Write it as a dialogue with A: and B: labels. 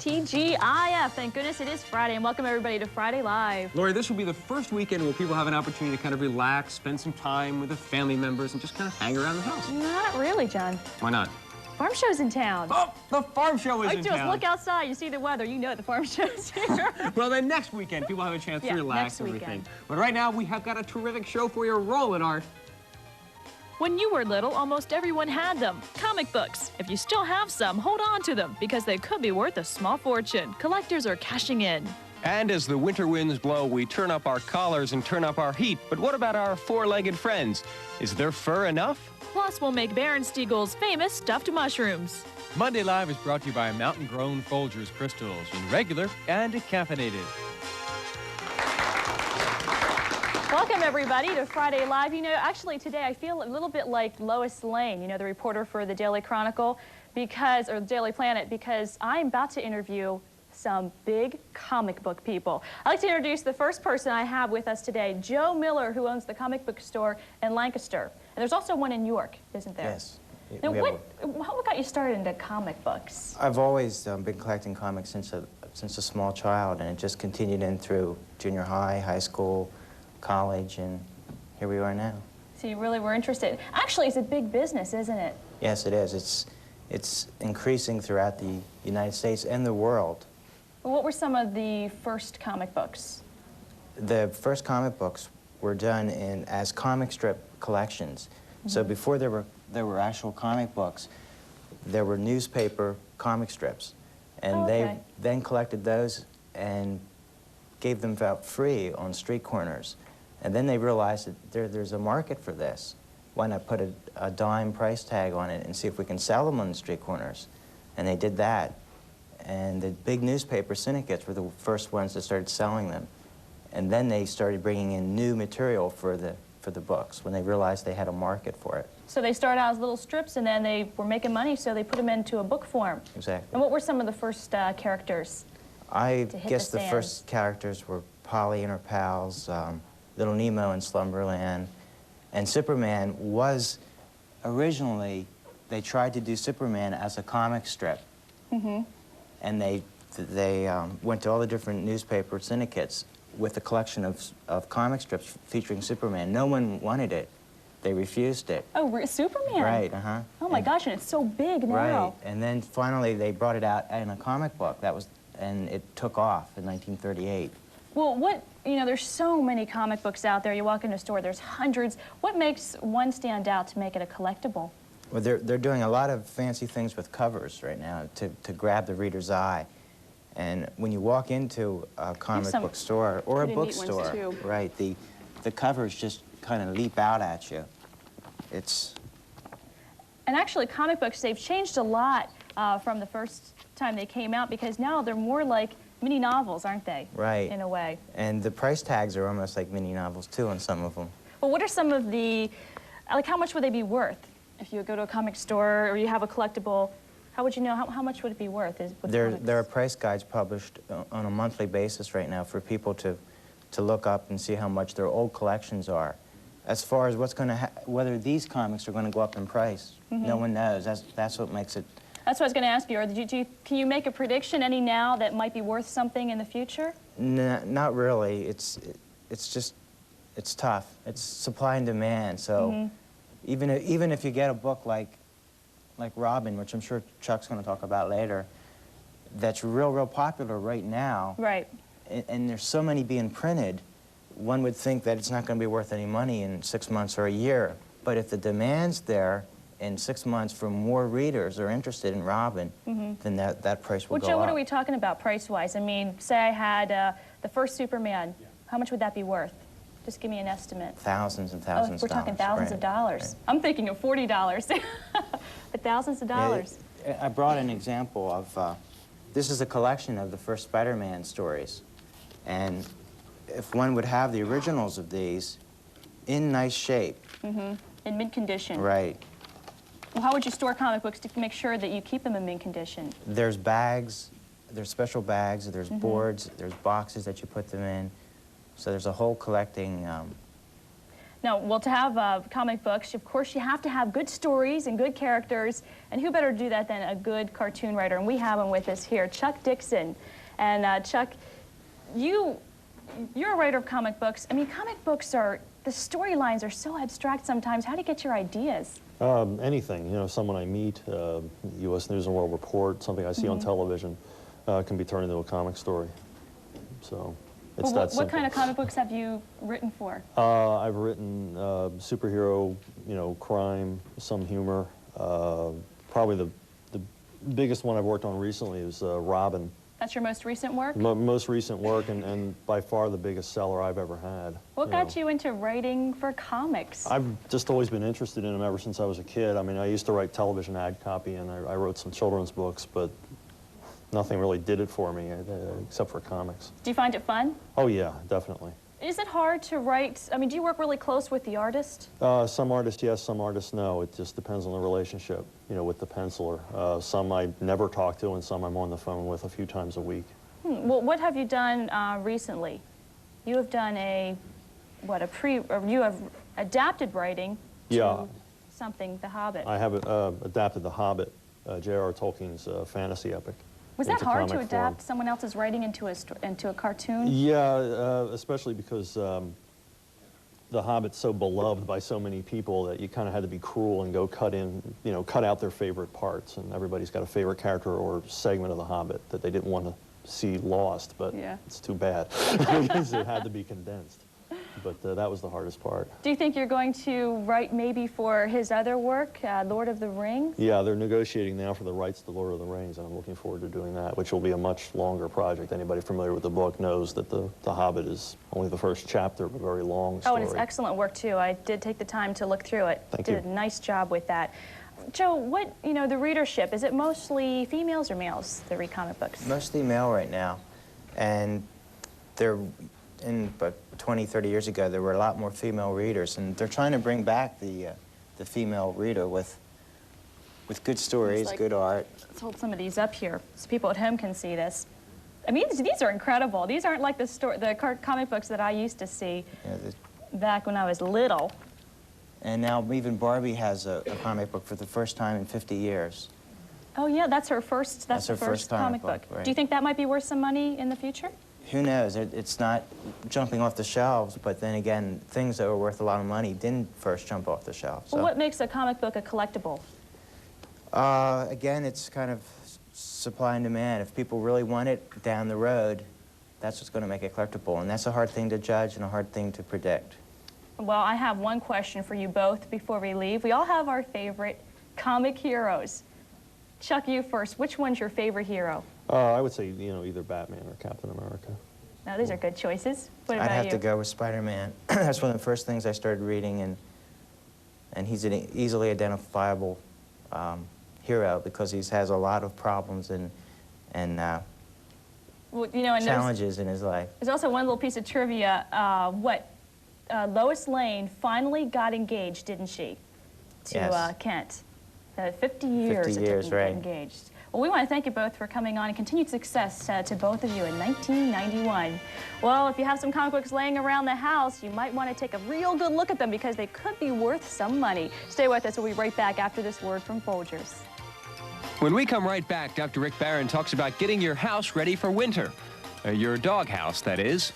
A: TGIF. Thank goodness it is Friday, and welcome everybody to Friday Live.
B: Lori, this will be the first weekend where people have an opportunity to kind of relax, spend some time with their family members, and just kind of hang around the house.
A: Not really, John.
B: Why not?
A: Farm show's in town.
B: Oh, the farm show is in town.
A: Just look outside, you see the weather, you know the farm show's here.
B: Well, then next weekend, people have a chance to relax and everything. But right now, we have got a terrific show for you. Rolling, Art.
C: When you were little, almost everyone had them. Comic books. If you still have some, hold on to them, because they could be worth a small fortune. Collectors are cashing in.
D: And as the winter winds blow, we turn up our collars and turn up our heat. But what about our four-legged friends? Is their fur enough?
C: Plus, we'll make Steagall's famous stuffed mushrooms.
E: Monday Live is brought to you by Mountain Grown Folgers crystals in regular and caffeinated.
A: Welcome, everybody, to Friday Live. You know, actually, today I feel a little bit like Lois Lane, you know, the reporter for the Daily Chronicle, or the Daily Planet, because I'm about to interview some big comic book people. I'd like to introduce the first person I have with us today, Joe Miller, who owns the comic book store in Lancaster. And there's also one in York, isn't there?
F: Yes.
A: Now, what got you started into comic books?
F: I've always been collecting comics since a small child, and it just continued in through junior high, high school, college, and here we are now.
A: So you really were interested. Actually, it's a big business, isn't it?
F: Yes, it is. It's increasing throughout the United States and the world.
A: Well, what were some of the first comic books?
F: The first comic books were done as comic strip collections. So before there were actual comic books, there were newspaper comic strips, and they then collected those and gave them out free on street corners. And then they realized that there's a market for this. Why not put a dime price tag on it and see if we can sell them on the street corners? And they did that. And the big newspaper syndicates were the first ones that started selling them. And then they started bringing in new material for the books when they realized they had a market for it.
A: So they started out as little strips, and then they were making money, so they put them into a book form.
F: Exactly.
A: And what were some of the first characters?
F: I guess the first characters were Polly and her pals, Little Nemo in Slumberland, and Superman was originally, they tried to do Superman as a comic strip. And they went to all the different newspaper syndicates with a collection of comic strips featuring Superman. No one wanted it. They refused it.
A: Oh, Superman?
F: Right,
A: Oh my gosh, and it's so big now.
F: Right, and then finally they brought it out in a comic book. And it took off in 1938.
A: Well, there's so many comic books out there. You walk in a store, there's hundreds. What makes one stand out to make it a collectible?
F: Well, they're doing a lot of fancy things with covers right now to grab the reader's eye. And when you walk into a comic book store or a bookstore, right, the covers just kind of leap out at you.
A: And actually, comic books, they've changed a lot from the first time they came out, because now they're more like mini novels, aren't they?
F: Right.
A: In a way.
F: And the price tags are almost like mini novels, too, on some of them.
A: Well, what are some of the, like, how much would they be worth? If you go to a comic store or you have a collectible, how would you know how much would it be worth?
F: There are price guides published on a monthly basis right now for people to look up and see how much their old collections are. As far as whether these comics are going to go up in price, no one knows. That's what makes it.
A: That's what I was going to ask you. Or can you make a prediction, any now, that might be worth something in the future?
F: Not really. It's tough. It's supply and demand. So even if you get a book like Robin, which I'm sure Chuck's going to talk about later, that's real popular right now.
A: Right.
F: And there's so many being printed, one would think that it's not going to be worth any money in 6 months or a year. But if the demand's there in 6 months for more readers are interested in Robin, then that price will go up.
A: Well, Joe, what are we talking about price-wise? I mean, say I had the first Superman. How much would that be worth? Just give me an estimate.
F: Thousands and thousands of dollars.
A: We're talking thousands of dollars.
F: Right.
A: I'm thinking of $40. But thousands of dollars.
F: Yeah, I brought an example of, this is a collection of the first Spider-Man stories. And if one would have the originals of these in nice shape.
A: In mint condition.
F: Right.
A: Well, how would you store comic books to make sure that you keep them in mint condition?
F: There's bags, there's special bags, there's boards, there's boxes that you put them in. So there's a whole collecting.
A: Now, well, to have comic books, of course, you have to have good stories and good characters, and who better to do that than a good cartoon writer? And we have him with us here, Chuck Dixon. And Chuck, you're a writer of comic books. I mean, comic books the storylines are so abstract sometimes. How do you get your ideas?
G: Anything, you know, someone I meet, U.S. News and World Report, something I see on television, can be turned into a comic story. So it's that simple.
A: What kind of comic books have you written for?
G: I've written superhero, you know, crime, some humor. Probably the biggest one I've worked on recently is Robin.
A: That's your most recent work?
G: Most recent work, and by far the biggest seller I've ever had.
A: What got you into writing for comics?
G: I've just always been interested in them ever since I was a kid. I mean, I used to write television ad copy, and I wrote some children's books, but nothing really did it for me, except for comics.
A: Do you find it fun?
G: Oh, yeah, definitely.
A: Is it hard to write? I mean, do you work really close with the artist?
G: Some artists, yes, some artists, no. It just depends on the relationship, you know, with the penciler. Some I never talk to, and some I'm on the phone with a few times a week.
A: Well, what have you done recently? You have done you have adapted writing to something, The Hobbit.
G: I have adapted The Hobbit, J.R.R. Tolkien's fantasy epic.
A: Was that hard to adapt someone else's writing into a cartoon?
G: Yeah, especially because The Hobbit's so beloved by so many people that you kind of had to be cruel and go cut out their favorite parts. And everybody's got a favorite character or segment of The Hobbit that they didn't want to see lost, but it's too bad because it had to be condensed. But that was the hardest part.
A: Do you think you're going to write maybe for his other work, Lord of the Rings?
G: Yeah, they're negotiating now for the rights to Lord of the Rings, and I'm looking forward to doing that, which will be a much longer project. Anybody familiar with the book knows that the Hobbit is only the first chapter of a very long story.
A: Oh, and it's excellent work, too. I did take the time to look through it.
G: Thank you.
A: Did a nice job with that. Joe, the readership, is it mostly females or males that read comic books?
F: Mostly male right now, and but 20, 30 years ago, there were a lot more female readers, and they're trying to bring back the female reader with good stories, good art.
A: Let's hold some of these up here so people at home can see this. I mean, these are incredible. These aren't like the comic books that I used to see back when I was little.
F: And now even Barbie has a comic book for the first time in 50 years.
A: Oh, yeah, that's her first comic book.
F: Right.
A: Do you think that might be worth some money in the future?
F: Who knows? It's not jumping off the shelves, but then again, things that were worth a lot of money didn't first jump off the shelves.
A: Well, what makes a comic book a collectible?
F: Again, it's kind of supply and demand. If people really want it down the road, that's what's going to make it collectible, and that's a hard thing to judge and a hard thing to predict.
A: Well, I have one question for you both before we leave. We all have our favorite comic heroes. Chuck, you first. Which one's your favorite hero?
G: I would say, either Batman or Captain America.
A: Now, these are good choices. What about you?
F: I'd have to go with Spider-Man. That's one of the first things I started reading, and he's an easily identifiable hero because he has a lot of problems and challenges in his life.
A: There's also one little piece of trivia. Lois Lane finally got engaged, didn't she, to Kent? 50 years it took him to get engaged. Well, we want to thank you both for coming on, and continued success to both of you in 1991. Well, if you have some comic books laying around the house, you might want to take a real good look at them because they could be worth some money. Stay with us. We'll be right back after this word from Folgers.
D: When we come right back, Dr. Rick Barron talks about getting your house ready for winter. Your dog house, that is.